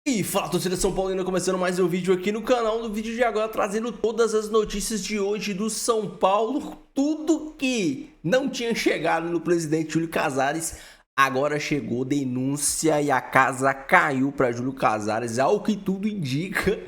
E fala, torcida São Paulina, começando mais um vídeo aqui no canal. No vídeo de agora, trazendo todas as notícias de hoje do São Paulo. Tudo que não tinha chegado no presidente Júlio Casares, agora chegou denúncia e a casa caiu para Júlio Casares. Ao que tudo indica,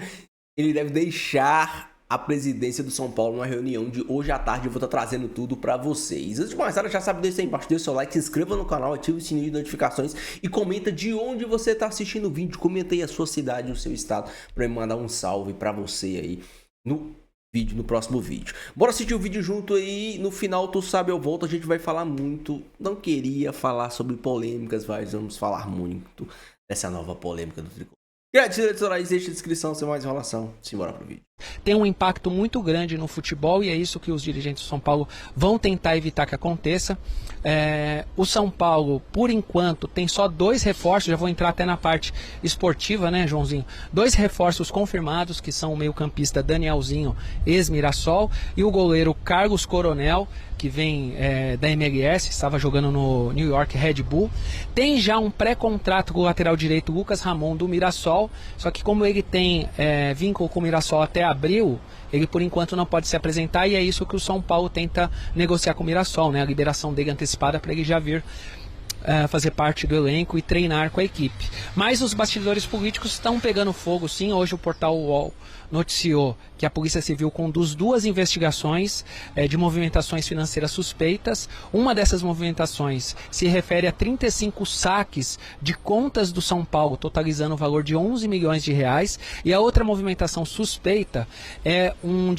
ele deve deixar a presidência do São Paulo numa reunião de hoje à tarde. Eu vou estar trazendo tudo pra vocês. Antes de começar, já sabe, deixa aí embaixo, deixa o seu like, se inscreva no canal, ative o sininho de notificações e comenta de onde você tá assistindo o vídeo. Comenta aí a sua cidade, o seu estado, pra eu mandar um salve pra você aí no vídeo, no próximo vídeo. Bora assistir o vídeo junto aí. No final, tu sabe, eu volto. A gente vai falar muito. Não queria falar sobre polêmicas, mas vamos falar muito dessa nova polêmica do Tricolor. Grátis eleitorais, deixa a descrição, sem mais enrolação. Simbora pro vídeo. Tem um impacto muito grande no futebol e é isso que os dirigentes do São Paulo vão tentar evitar que aconteça. O São Paulo, por enquanto, tem só 2 reforços, já vou entrar até na parte esportiva, né, Joãozinho? 2 reforços confirmados, que são o meio-campista Danielzinho, ex-Mirassol, e o goleiro Carlos Coronel, que vem da MLS, estava jogando no New York Red Bull. Tem já um pré-contrato com o lateral direito Lucas Ramon do Mirassol, só que como ele tem vínculo com o Mirassol até abril, ele por enquanto não pode se apresentar e é isso que o São Paulo tenta negociar com o Mirassol, né? A liberação dele antecipada para ele já vir fazer parte do elenco e treinar com a equipe. Mas os bastidores políticos estão pegando fogo, sim. Hoje o portal UOL noticiou que a Polícia Civil conduz 2 investigações de movimentações financeiras suspeitas. Uma dessas movimentações se refere a 35 saques de contas do São Paulo, totalizando o valor de 11 milhões de reais. E a outra movimentação suspeita é um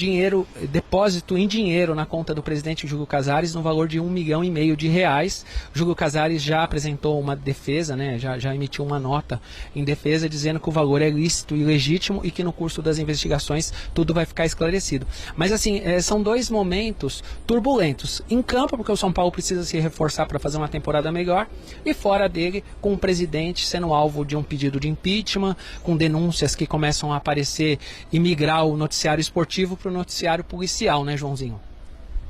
depósito em dinheiro na conta do presidente Júlio Casares no valor de 1,5 milhão de reais. Júlio Casares já apresentou uma defesa, né, já emitiu uma nota em defesa dizendo que o valor é lícito e legítimo e que no curso das investigações tudo vai ficar esclarecido. Mas assim, são 2 momentos turbulentos. Em campo, porque o São Paulo precisa se reforçar para fazer uma temporada melhor, e fora dele, com o presidente sendo alvo de um pedido de impeachment, com denúncias que começam a aparecer e migrar o noticiário esportivo para o noticiário policial, né, Joãozinho?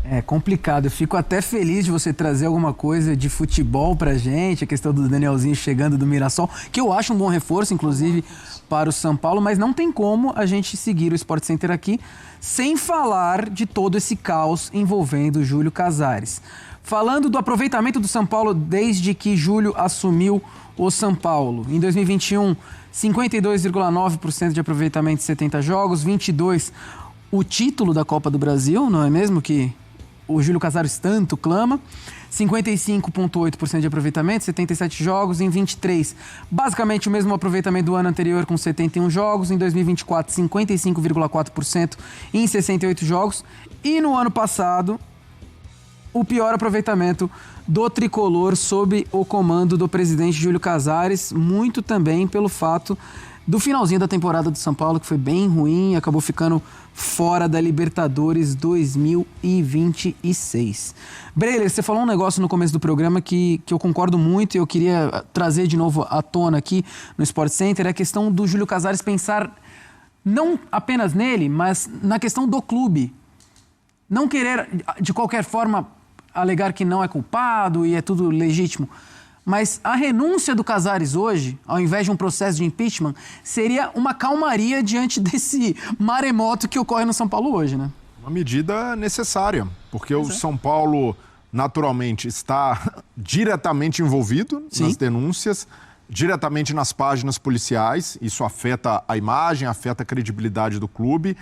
É complicado, eu fico até feliz de você trazer alguma coisa de futebol pra gente, a questão do Danielzinho chegando do Mirassol, que eu acho um bom reforço, inclusive, para o São Paulo, mas não tem como a gente seguir o Sport Center aqui sem falar de todo esse caos envolvendo o Júlio Casares. Falando do aproveitamento do São Paulo desde que Júlio assumiu o São Paulo. Em 2021, 52,9% de aproveitamento em 70 jogos, 22% o título da Copa do Brasil, não é mesmo que o Júlio Casares tanto clama, 55,8% de aproveitamento, 77 jogos, em 23, basicamente o mesmo aproveitamento do ano anterior com 71 jogos, em 2024, 55,4% em 68 jogos, e no ano passado, o pior aproveitamento do Tricolor sob o comando do presidente Júlio Casares, muito também pelo fato do finalzinho da temporada do São Paulo, que foi bem ruim, acabou ficando fora da Libertadores 2026. Breiler, você falou um negócio no começo do programa que eu concordo muito e eu queria trazer de novo à tona aqui no Sport Center, é a questão do Júlio Casares pensar não apenas nele, mas na questão do clube. Não querer, de qualquer forma, alegar que não é culpado e é tudo legítimo. Mas a renúncia do Casares hoje, ao invés de um processo de impeachment, seria uma calmaria diante desse maremoto que ocorre no São Paulo hoje, né? Uma medida necessária, porque o São Paulo, naturalmente, está diretamente envolvido nas denúncias, diretamente nas páginas policiais. Isso afeta a imagem, afeta a credibilidade do clube.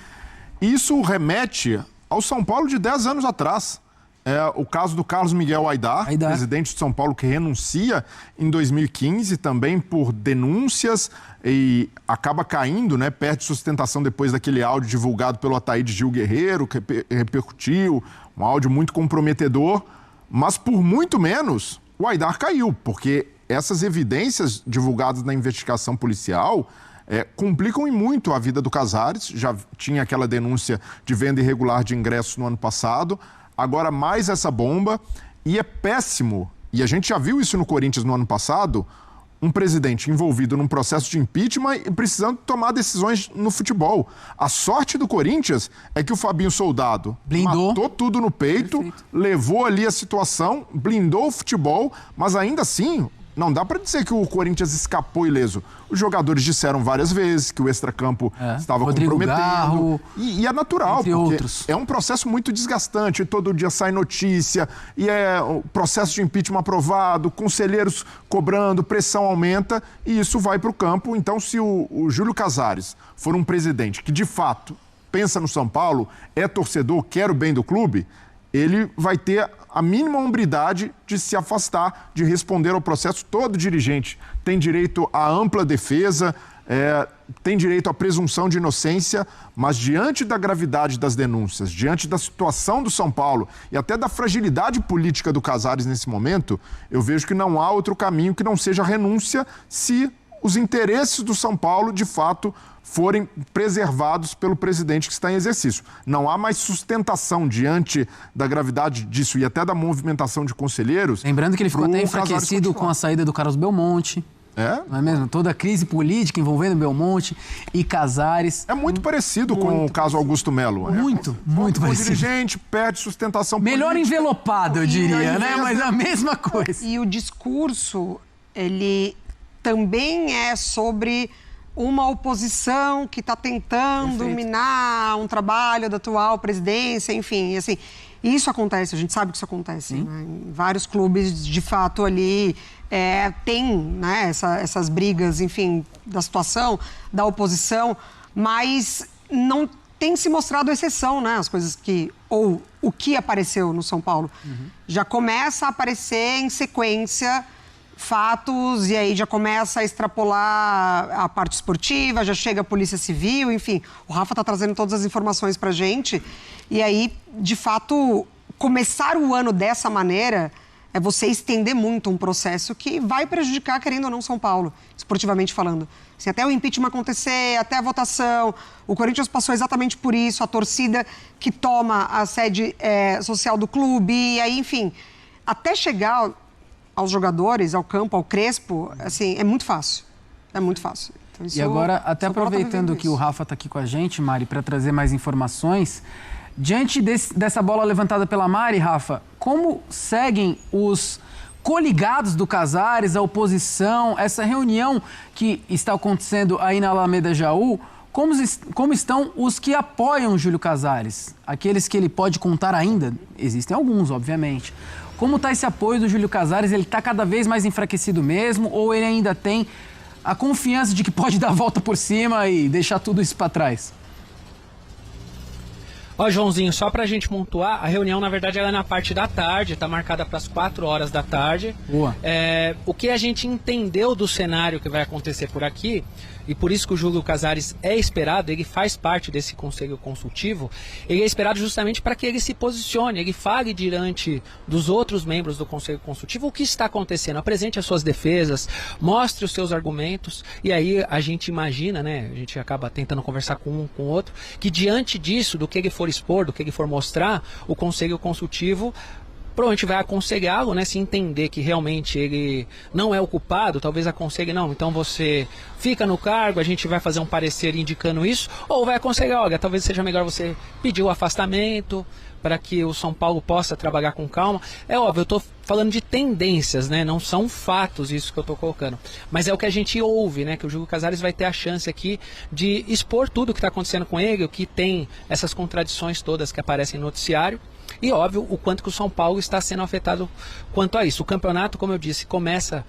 Isso remete ao São Paulo de 10 anos atrás. É o caso do Carlos Miguel Aidar, presidente de São Paulo, que renuncia em 2015, também por denúncias e acaba caindo, né? Perde sustentação depois daquele áudio divulgado pelo Ataíde Gil Guerreiro, que repercutiu, um áudio muito comprometedor, mas por muito menos o Aidar caiu, porque essas evidências divulgadas na investigação policial complicam em muito a vida do Casares. Já tinha aquela denúncia de venda irregular de ingressos no ano passado, agora mais essa bomba, e é péssimo, e a gente já viu isso no Corinthians no ano passado, um presidente envolvido num processo de impeachment e precisando tomar decisões no futebol. A sorte do Corinthians é que o Fabinho Soldado matou tudo no peito, levou ali a situação, blindou o futebol, mas ainda assim Não dá para dizer que o Corinthians escapou ileso. Os jogadores disseram várias vezes que o extracampo estava Rodrigo comprometendo. Garro, e é natural, porque outros. É um processo muito desgastante. Todo dia sai notícia, e é o processo de impeachment aprovado, conselheiros cobrando, pressão aumenta, e isso vai para o campo. Então, se o Júlio Casares for um presidente que, de fato, pensa no São Paulo, é torcedor, quer o bem do clube, ele vai ter a mínima hombridade de se afastar, de responder ao processo. Todo dirigente tem direito à ampla defesa, tem direito à presunção de inocência, mas diante da gravidade das denúncias, diante da situação do São Paulo e até da fragilidade política do Casares nesse momento, eu vejo que não há outro caminho que não seja a renúncia se os interesses do São Paulo, de fato, forem preservados pelo presidente que está em exercício. Não há mais sustentação diante da gravidade disso e até da movimentação de conselheiros. Lembrando que ele ficou até enfraquecido com a saída do Carlos Belmonte. Não é mesmo? Toda a crise política envolvendo Belmonte e Casares. É muito parecido com o caso Augusto Melo. Muito parecido. O dirigente perde sustentação política. Melhor envelopado, eu diria, né? Mas a mesma coisa. E o discurso, ele também é sobre uma oposição que está tentando minar um trabalho da atual presidência, enfim, assim, isso acontece, a gente sabe que isso acontece, né? Em vários clubes, de fato, ali tem, né, essas brigas, enfim, da situação, da oposição, mas não tem se mostrado exceção, né, as coisas que, ou o que apareceu no São Paulo, já começa a aparecer em sequência fatos, e aí já começa a extrapolar a parte esportiva, já chega a Polícia Civil, enfim. O Rafa está trazendo todas as informações para a gente. E aí, de fato, começar o ano dessa maneira é você estender muito um processo que vai prejudicar, querendo ou não, São Paulo, esportivamente falando. Assim, até o impeachment acontecer, até a votação, o Corinthians passou exatamente por isso, a torcida que toma a sede social do clube, e aí, enfim, até chegar aos jogadores, ao campo, ao Crespo, assim, é muito fácil. É muito fácil. Então, e agora, até aproveitando que o Rafa está aqui com a gente, Mari, para trazer mais informações, diante dessa bola levantada pela Mari, Rafa, como seguem os coligados do Casares, a oposição, essa reunião que está acontecendo aí na Alameda Jaú, como estão os que apoiam Júlio Casares? Aqueles que ele pode contar ainda? Existem alguns, obviamente. Como está esse apoio do Júlio Casares? Ele está cada vez mais enfraquecido mesmo? Ou ele ainda tem a confiança de que pode dar a volta por cima e deixar tudo isso para trás? Ó, Joãozinho, só pra gente pontuar, a reunião, na verdade, ela é na parte da tarde, tá marcada para as 4 horas da tarde. Boa. O que a gente entendeu do cenário que vai acontecer por aqui, e por isso que o Júlio Casares é esperado, ele faz parte desse conselho consultivo, ele é esperado justamente para que ele se posicione, ele fale diante dos outros membros do conselho consultivo o que está acontecendo, apresente as suas defesas, mostre os seus argumentos, e aí a gente imagina, né, a gente acaba tentando conversar com um com o outro, que diante disso, do que ele for expor, do que ele for mostrar, o conselho consultivo provavelmente vai aconselhá-lo, né, se entender que realmente ele não é o culpado, talvez aconselhe, não, então você fica no cargo, a gente vai fazer um parecer indicando isso, ou vai aconselhar, olha, talvez seja melhor você pedir o afastamento para que o São Paulo possa trabalhar com calma. É óbvio, eu estou falando de tendências, né? Não são fatos isso que eu estou colocando. Mas é o que a gente ouve, né? Que o Júlio Casares vai ter a chance aqui de expor tudo o que está acontecendo com ele, o que tem essas contradições todas que aparecem no noticiário. E óbvio, o quanto que o São Paulo está sendo afetado quanto a isso. O campeonato, como eu disse, começa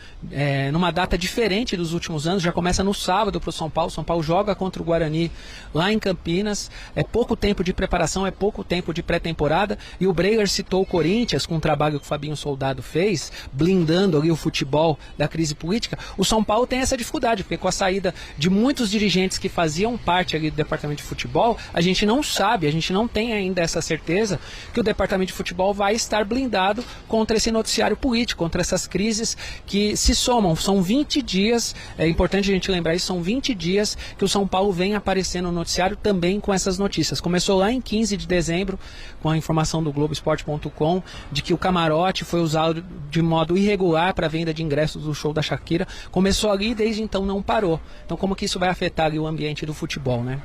numa data diferente dos últimos anos, já começa no sábado para o São Paulo. São Paulo joga contra o Guarani lá em Campinas. É pouco tempo de preparação, é pouco tempo de pré-temporada. E o Breyer citou o Corinthians com um trabalho que o Fabinho Soldado fez, blindando ali o futebol da crise política. O São Paulo tem essa dificuldade, porque com a saída de muitos dirigentes que faziam parte ali do departamento de futebol, a gente não sabe, a gente não tem ainda essa certeza que o departamento de futebol vai estar blindado contra esse noticiário político, contra essas crises que se somam. São 20 dias, é importante a gente lembrar isso, são 20 dias que o São Paulo vem aparecendo no noticiário também com essas notícias. Começou lá em 15 de dezembro, com a informação do Globoesporte.com, de que o camarote foi usado de modo irregular para a venda de ingressos do show da Shakira. Começou ali e desde então não parou. Então como que isso vai afetar ali o ambiente do futebol, né?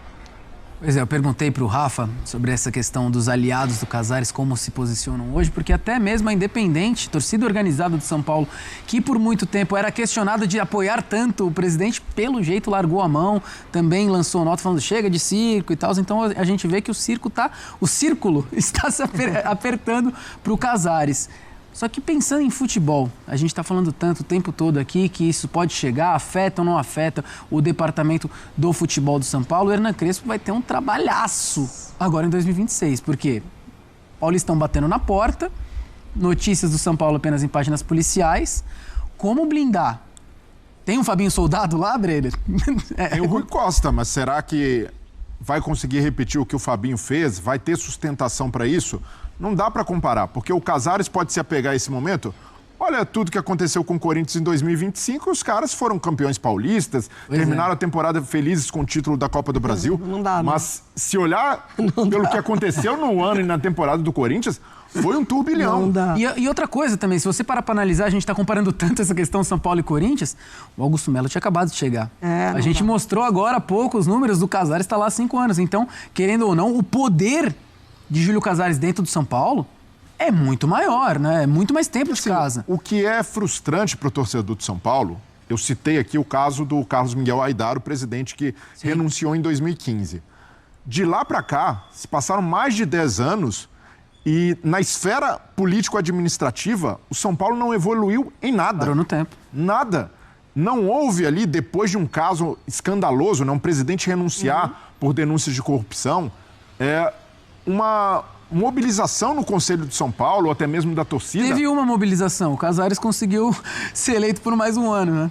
Pois é, eu perguntei para o Rafa sobre essa questão dos aliados do Casares, como se posicionam hoje, porque até mesmo a Independente, torcida organizada do São Paulo, que por muito tempo era questionada de apoiar tanto o presidente, pelo jeito largou a mão, também lançou nota falando chega de circo e tal, então a gente vê que o círculo está se apertando para o Casares. Só que pensando em futebol, a gente está falando tanto o tempo todo aqui que isso pode chegar, afeta ou não afeta o departamento do futebol do São Paulo. O Hernan Crespo vai ter um trabalhaço agora em 2026, porque Paulistão batendo na porta, notícias do São Paulo apenas em páginas policiais. Como blindar? Tem um Fabinho Soldado lá, Brenner? Tem o Rui Costa, mas será que vai conseguir repetir o que o Fabinho fez? Vai ter sustentação para isso? Não dá para comparar, porque o Casares pode se apegar a esse momento. Olha tudo que aconteceu com o Corinthians em 2025, os caras foram campeões paulistas, terminaram a temporada felizes com o título da Copa do Brasil. Não dá, né? Mas se olhar pelo que aconteceu no ano e na temporada do Corinthians, foi um turbilhão. Não dá. E outra coisa também, se você parar para analisar, a gente está comparando tanto essa questão São Paulo e Corinthians, o Augusto Melo tinha acabado de chegar. A gente mostrou agora há pouco os números do Casares, está lá há 5 anos. Então, querendo ou não, o poder de Júlio Casares dentro do São Paulo é muito maior, né? É muito mais tempo de casa. O que é frustrante para o torcedor de São Paulo, eu citei aqui o caso do Carlos Miguel Aidar, o presidente que renunciou em 2015. De lá para cá, se passaram mais de 10 anos e na esfera político-administrativa, o São Paulo não evoluiu em nada. Parou no tempo. Nada. Não houve ali, depois de um caso escandaloso, né, um presidente renunciar por denúncias de corrupção, uma mobilização no Conselho de São Paulo, ou até mesmo da torcida. Teve uma mobilização, o Casares conseguiu ser eleito por mais um ano, né?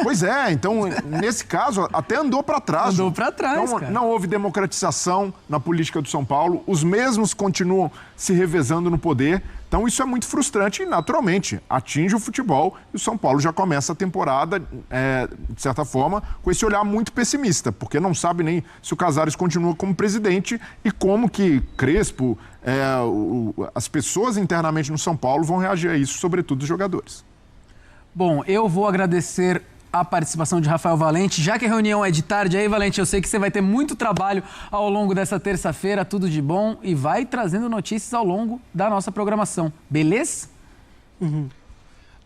Pois é, então, nesse caso, até andou para trás. Andou para trás, então, cara. Não houve democratização na política do São Paulo, os mesmos continuam se revezando no poder, então isso é muito frustrante e, naturalmente, atinge o futebol e o São Paulo já começa a temporada, de certa forma, com esse olhar muito pessimista, porque não sabe nem se o Casares continua como presidente e como que Crespo, as pessoas internamente no São Paulo vão reagir a isso, sobretudo os jogadores. Bom, eu vou agradecer a participação de Rafael Valente, já que a reunião é de tarde. Aí, Valente, eu sei que você vai ter muito trabalho ao longo dessa terça-feira, tudo de bom, e vai trazendo notícias ao longo da nossa programação, beleza?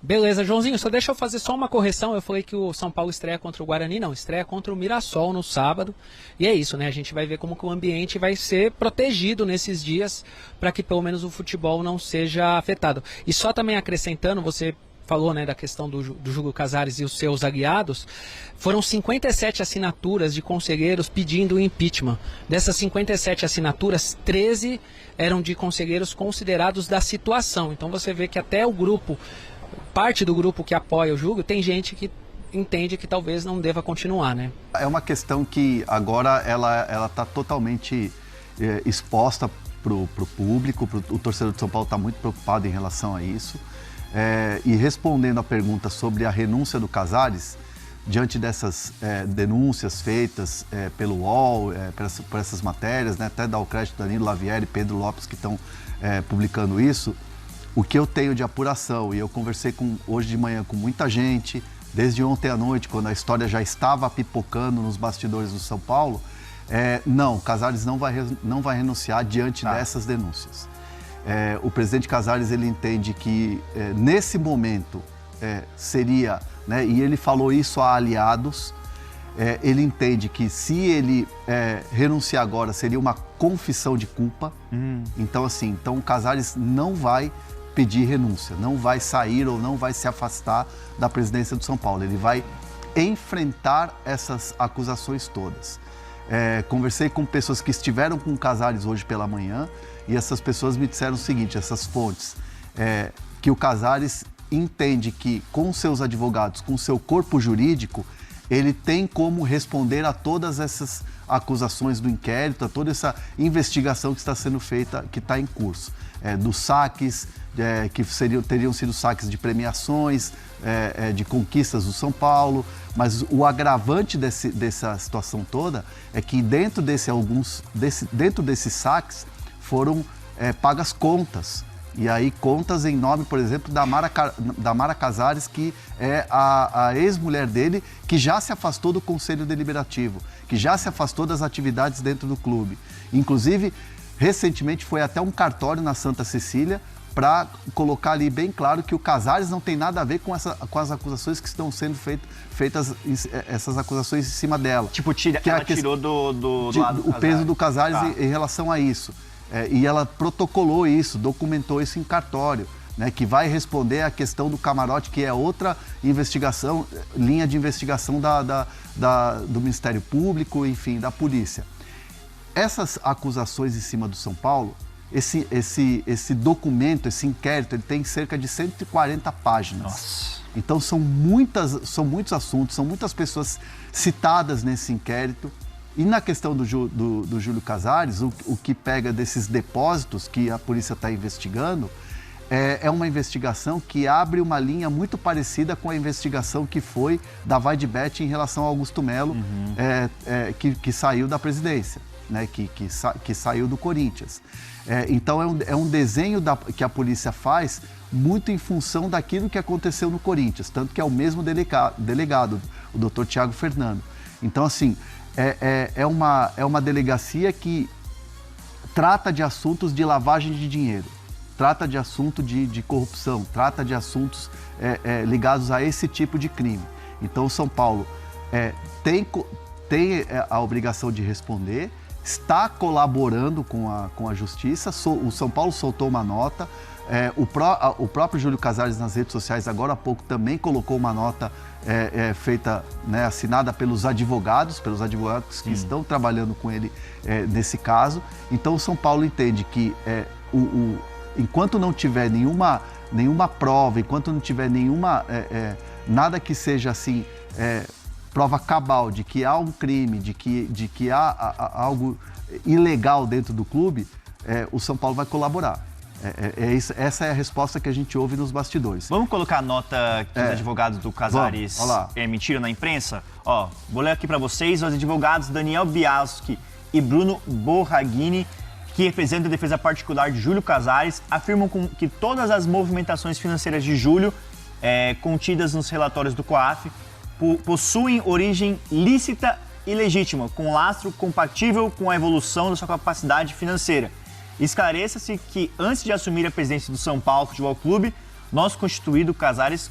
Beleza, Joãozinho, só deixa eu fazer só uma correção. Eu falei que o São Paulo estreia contra o Guarani, não, estreia contra o Mirassol no sábado. E é isso, né? A gente vai ver como que o ambiente vai ser protegido nesses dias para que pelo menos o futebol não seja afetado. E só também acrescentando, você falou, né, da questão do Júlio Casares e os seus aliados, foram 57 assinaturas de conselheiros pedindo o impeachment. Dessas 57 assinaturas, 13 eram de conselheiros considerados da situação. Então você vê que até o grupo, parte do grupo que apoia o Júlio, tem gente que entende que talvez não deva continuar, né? É uma questão que agora ela está totalmente exposta para o público, o torcedor de São Paulo está muito preocupado em relação a isso. E respondendo à pergunta sobre a renúncia do Casares, diante dessas denúncias feitas pelo UOL, por essas matérias, né, até dar o crédito a Danilo Lavieri e Pedro Lopes que estão publicando isso, o que eu tenho de apuração, e eu conversei hoje de manhã com muita gente, desde ontem à noite, quando a história já estava pipocando nos bastidores do São Paulo, não, Casares não vai renunciar diante dessas denúncias. O presidente Casares, ele entende que nesse momento seria, né, e ele falou isso a aliados, ele entende que se ele renunciar agora seria uma confissão de culpa. Então assim, o Casares não vai pedir renúncia, não vai sair ou não vai se afastar da presidência do São Paulo, ele vai enfrentar essas acusações todas. Conversei com pessoas que estiveram com o Casares hoje pela manhã e essas pessoas me disseram o seguinte, essas fontes, que o Casares entende que com seus advogados, com seu corpo jurídico, ele tem como responder a todas essas acusações do inquérito, a toda essa investigação que está sendo feita, que está em curso. Dos saques, que teriam sido saques de premiações, de conquistas do São Paulo, mas o agravante dessa situação toda é que dentro desses saques foram pagas contas E aí contas em nome, por exemplo, da Mara Casares, que é a ex-mulher dele, que já se afastou do Conselho Deliberativo, que já se afastou das atividades dentro do clube. Inclusive, recentemente foi até um cartório na Santa Cecília para colocar ali bem claro que o Casares não tem nada a ver com as acusações que estão sendo feitas, essas acusações em cima dela. Tipo, ela tirou do lado do o peso do Casares Tá. em relação a isso. E ela protocolou isso, documentou isso em cartório, né, que vai responder à questão do camarote, que é outra investigação, linha de investigação do Ministério Público, enfim, da polícia. Essas acusações em cima do São Paulo, esse documento, esse inquérito, ele tem cerca de 140 páginas. Nossa. Então são muitos assuntos, são muitas pessoas citadas nesse inquérito. E na questão do Júlio Casares, o que pega desses depósitos que a polícia está investigando é uma investigação que abre uma linha muito parecida com a investigação que foi da Vaidbet em relação ao Augusto Melo, que saiu da presidência, né, que saiu do Corinthians. Então é um desenho que a polícia faz muito em função daquilo que aconteceu no Corinthians, tanto que é o mesmo delegado, o doutor Tiago Fernando. Então, assim, é uma delegacia que trata de assuntos de lavagem de dinheiro, trata de assunto de corrupção, trata de assuntos ligados a esse tipo de crime. Então, o São Paulo tem a obrigação de responder, está colaborando com a Justiça. O São Paulo soltou uma nota, o próprio Júlio Casares nas redes sociais agora há pouco também colocou uma nota feita, né, assinada pelos advogados que estão trabalhando com ele nesse caso. Então o São Paulo entende que enquanto não tiver nenhuma prova, enquanto não tiver nada que seja assim prova cabal de que há um crime, de que há algo ilegal dentro do clube, o São Paulo vai colaborar. Essa é a resposta que a gente ouve nos bastidores. Vamos colocar a nota que os advogados do Casares emitiram na imprensa? Ó, vou ler aqui para vocês. Os advogados Daniel Bialski e Bruno Borraghini, que representam a defesa particular de Júlio Casares, afirmam que todas as movimentações financeiras de Júlio, contidas nos relatórios do COAF, possuem origem lícita e legítima, com lastro compatível com a evolução da sua capacidade financeira. Esclareça-se que, antes de assumir a presidência do São Paulo Futebol Clube, nosso constituído Casares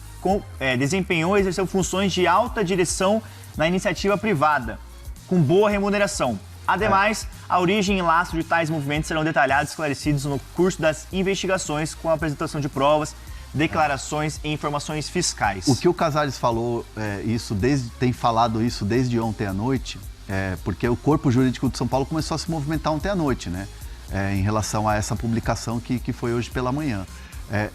desempenhou e exerceu funções de alta direção na iniciativa privada, com boa remuneração. Ademais, a origem e lastro de tais movimentos serão detalhados e esclarecidos no curso das investigações, com a apresentação de provas, declarações e informações fiscais. O que o Casares falou, tem falado isso desde ontem à noite, porque o corpo jurídico de São Paulo começou a se movimentar ontem à noite, né? Em relação a essa publicação que foi hoje pela manhã.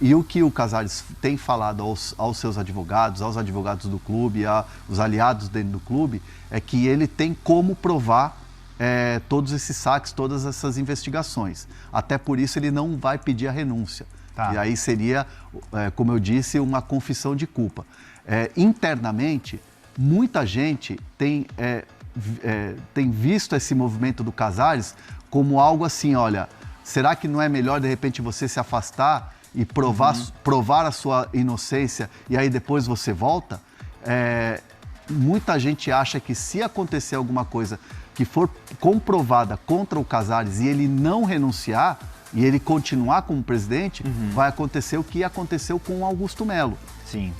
E o que o Casares tem falado aos seus advogados, aos advogados do clube, aos aliados dentro do clube, é que ele tem como provar todos esses saques, todas essas investigações. Até por isso ele não vai pedir a renúncia. Tá. E aí seria, como eu disse, uma confissão de culpa. Internamente, muita gente tem visto esse movimento do Casares como algo assim, olha, será que não é melhor de repente você se afastar e provar a sua inocência e aí depois você volta? Muita gente acha que se acontecer alguma coisa que for comprovada contra o Casares e ele não renunciar e ele continuar como presidente, vai acontecer o que aconteceu com o Augusto Melo. Sim.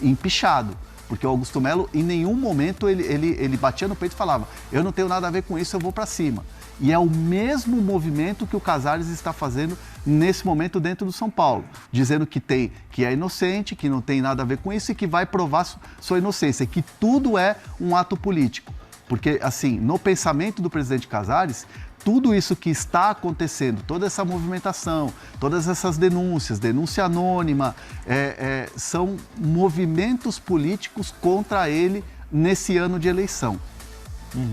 Empichado. Porque o Augusto Melo, em nenhum momento, ele batia no peito e falava: eu não tenho nada a ver com isso, eu vou para cima. E é o mesmo movimento que o Casares está fazendo nesse momento dentro do São Paulo, dizendo que é inocente, que não tem nada a ver com isso e que vai provar sua inocência, que tudo é um ato político. Porque, assim, no pensamento do presidente Casares, tudo isso que está acontecendo, toda essa movimentação, todas essas denúncias, denúncia anônima, são movimentos políticos contra ele nesse ano de eleição.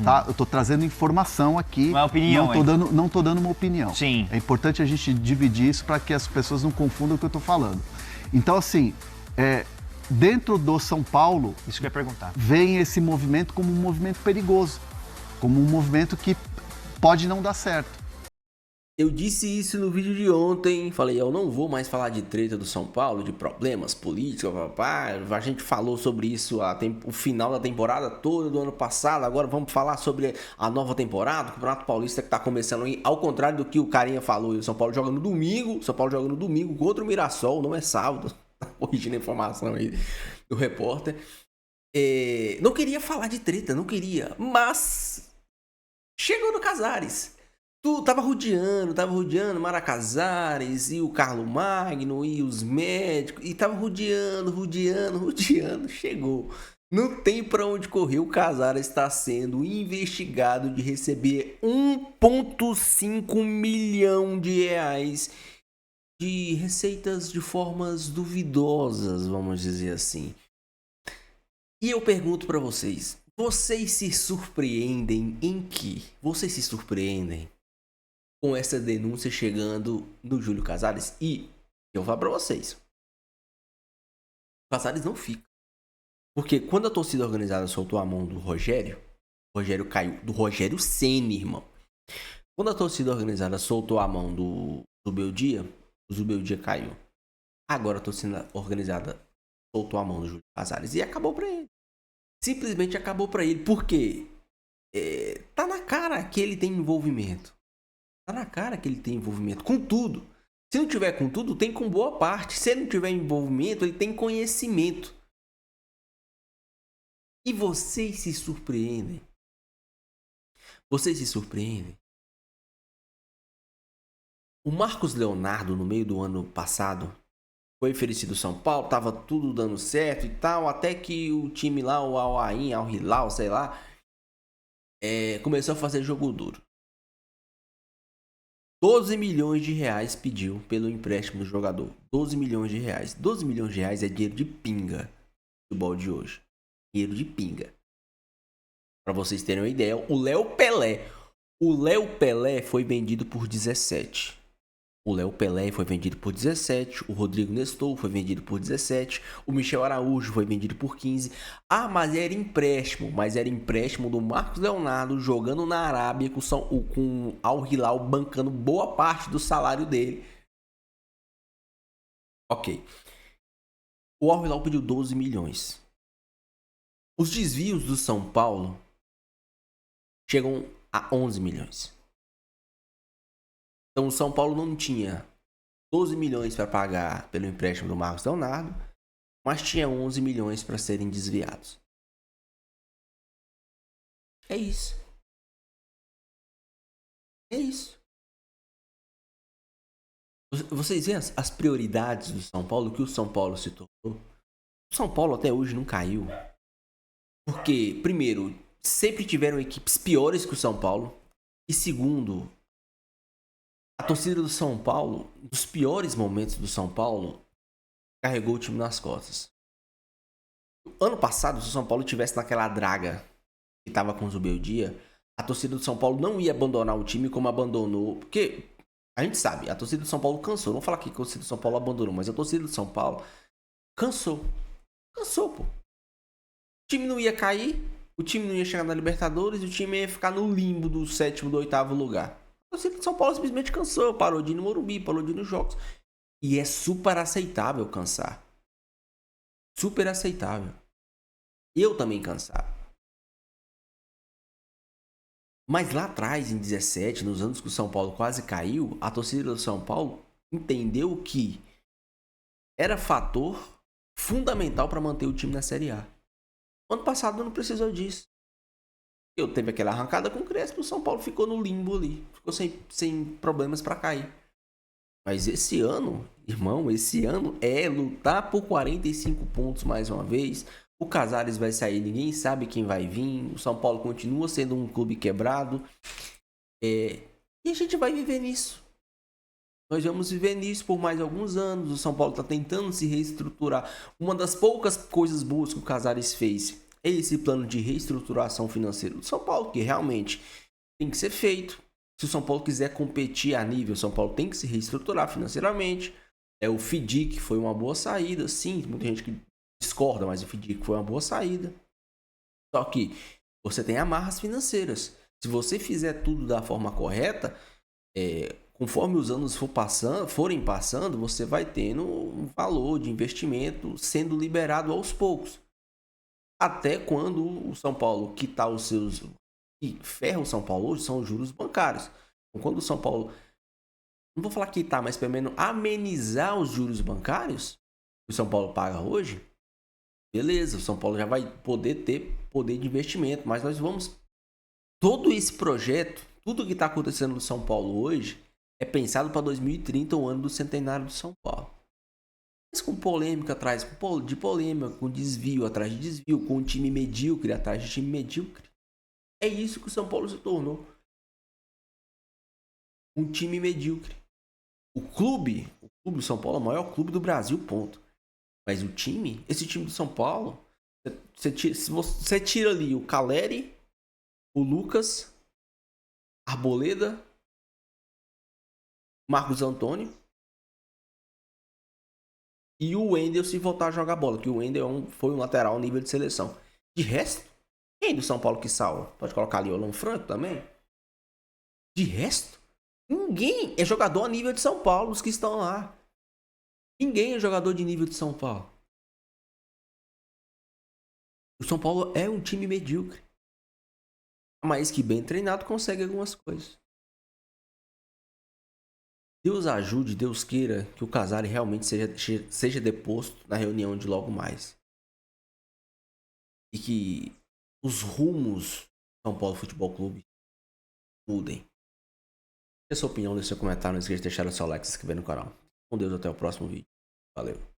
Tá? Eu estou trazendo informação aqui, não é opinião, não estou dando uma opinião. Sim. É importante a gente dividir isso para que as pessoas não confundam o que eu estou falando. Então, assim, dentro do São Paulo, isso que eu ia perguntar, vem esse movimento como um movimento perigoso, como um movimento que pode não dar certo. Eu disse isso no vídeo de ontem, falei, eu não vou mais falar de treta do São Paulo, de problemas políticos, papá. A gente falou sobre isso o final da temporada toda do ano passado, agora vamos falar sobre a nova temporada, o Campeonato Paulista que tá começando aí, ao contrário do que o carinha falou, o São Paulo joga no domingo, contra o Mirassol, não é sábado, tá corrigindo a informação aí do repórter. Não queria falar de treta, não queria, mas chegou no Casares. Tava rodeando Mara Casares e o Carlos Magno e os médicos. E tava rodeando. Chegou. Não tem pra onde correr. O Casares está sendo investigado de receber 1,5 milhão de reais de receitas de formas duvidosas, vamos dizer assim. E eu pergunto pra vocês. Vocês se surpreendem em que? Vocês se surpreendem com essa denúncia chegando no Júlio Casares? E eu vou falar pra vocês, o Casares não fica. Porque quando a torcida organizada soltou a mão do Rogério caiu. Do Rogério Ceni, irmão. Quando a torcida organizada soltou a mão do Zubeldia, o Zubeldia caiu. Agora a torcida organizada soltou a mão do Júlio Casares e acabou pra ele. Simplesmente acabou pra ele. Por quê? Tá na cara que ele tem envolvimento. Tá na cara que ele tem envolvimento com tudo. Se não tiver com tudo, tem com boa parte. Se ele não tiver envolvimento, ele tem conhecimento. E vocês se surpreendem. O Marcos Leonardo, no meio do ano passado, foi oferecido ao São Paulo, tava tudo dando certo e tal, até que o time lá, o Al-Ain, Al-Hilal, sei lá, começou a fazer jogo duro. 12 milhões de reais pediu pelo empréstimo do jogador. 12 milhões de reais. 12 milhões de reais é dinheiro de pinga no futebol de hoje. Dinheiro de pinga. Pra vocês terem uma ideia, o Léo Pelé foi vendido por 17. O Rodrigo Nestor foi vendido por 17. O Michel Araújo foi vendido por 15. Ah, mas era empréstimo do Marcos Leonardo jogando na Arábia com Al-Hilal bancando boa parte do salário dele. Ok. O Al-Hilal pediu 12 milhões. Os desvios do São Paulo chegam a 11 milhões. Então o São Paulo não tinha 12 milhões para pagar pelo empréstimo do Marcos Leonardo, mas tinha 11 milhões para serem desviados. É isso. Vocês veem as prioridades do São Paulo, que o São Paulo se tornou? O São Paulo até hoje não caiu. Porque, primeiro, sempre tiveram equipes piores que o São Paulo. E segundo, a torcida do São Paulo, nos piores momentos do São Paulo, carregou o time nas costas. Ano passado, se o São Paulo tivesse naquela draga que estava com o Zubeldia, a torcida do São Paulo não ia abandonar o time como abandonou. Porque a gente sabe, a torcida do São Paulo cansou. Não vou falar que a torcida do São Paulo abandonou, mas a torcida do São Paulo cansou. Cansou, pô. O time não ia cair, o time não ia chegar na Libertadores, o time ia ficar no limbo do 7º, do 8º lugar. A torcida de São Paulo simplesmente cansou, parou de ir no Morumbi, parou de ir nos jogos. E é super aceitável cansar. Super aceitável. Eu também cansava. Mas lá atrás, em 17, nos anos que o São Paulo quase caiu, a torcida do São Paulo entendeu que era fator fundamental para manter o time na Série A. Ano passado não precisou disso. Eu teve aquela arrancada com o Crespo, o São Paulo ficou no limbo ali. Ficou sem problemas para cair. Mas esse ano, irmão, é lutar por 45 pontos mais uma vez. O Casares vai sair, ninguém sabe quem vai vir. O São Paulo continua sendo um clube quebrado. E a gente vai viver nisso. Nós vamos viver nisso por mais alguns anos. O São Paulo está tentando se reestruturar. Uma das poucas coisas boas que o Casares fez é esse plano de reestruturação financeira do São Paulo, que realmente tem que ser feito. Se o São Paulo quiser competir a nível, o São Paulo tem que se reestruturar financeiramente. O FIDIC foi uma boa saída, sim. Muita gente que discorda, mas o FIDIC foi uma boa saída. Só que você tem amarras financeiras. Se você fizer tudo da forma correta, conforme os anos forem passando, você vai tendo um valor de investimento sendo liberado aos poucos. Até quando o São Paulo quitar os seus... que ferra o São Paulo hoje são os juros bancários. Então, quando o São Paulo... não vou falar quitar, mas pelo menos amenizar os juros bancários que o São Paulo paga hoje, beleza, o São Paulo já vai poder ter poder de investimento. Mas nós vamos... todo esse projeto, tudo que está acontecendo no São Paulo hoje, é pensado para 2030, o ano do centenário do São Paulo. Mas com polêmica atrás de polêmica, com desvio atrás de desvio, com um time medíocre atrás de time medíocre. É isso que o São Paulo se tornou. Um time medíocre. O clube do São Paulo é o maior clube do Brasil, ponto. Mas o time, esse time do São Paulo, você tira ali o Caleri, o Lucas, Arboleda, Marcos Antônio e o Wendel se voltar a jogar bola, que o Wendel foi um lateral nível de seleção. De resto, quem do São Paulo que salva? Pode colocar ali o Alan Franco também? De resto, ninguém é jogador a nível de São Paulo, os que estão lá. Ninguém é jogador de nível de São Paulo. O São Paulo é um time medíocre, mas que bem treinado consegue algumas coisas. Deus ajude, Deus queira que o Casares realmente seja deposto na reunião de logo mais. E que os rumos do São Paulo Futebol Clube mudem. Deixe a sua opinião, deixe seu comentário, não esqueça de deixar o seu like e se inscrever no canal. Com Deus, até o próximo vídeo. Valeu.